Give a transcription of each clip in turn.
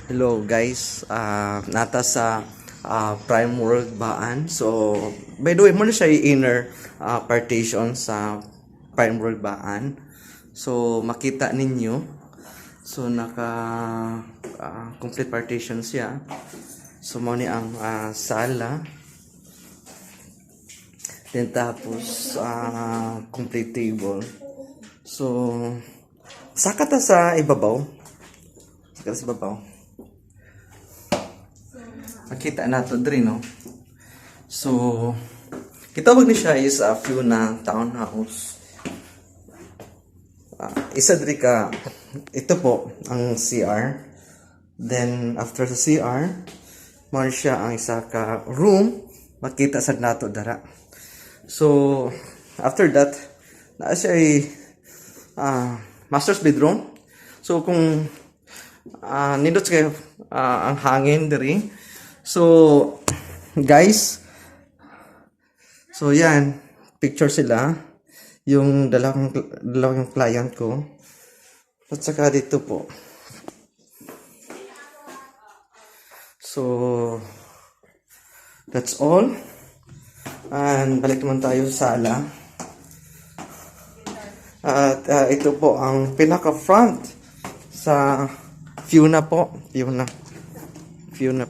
Hello guys, nata sa Prime World Baan. So, by the way, muna siya yung inner partition sa Prime World Baan. So, makita ninyo. So, complete partition siya. So, muna ang sala. Then tapos, complete table. So, saka ta sa ibabaw. Saka sa ibabaw. Makita nato diri no. So kita wag ni siya is a view na townhouse. Isa diri ka ito po ang CR. Then after sa CR, mo siya ang isa ka room makita sad nato dara. So after that, naa siya ay master's bedroom. So kung nindot kayo ang hangin diri. So, guys, so yan, picture sila, yung dalawang client ko, at saka dito po. So, that's all. And balik naman tayo sa sala. At ito po ang pinaka-front sa view na po. View na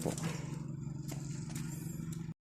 po.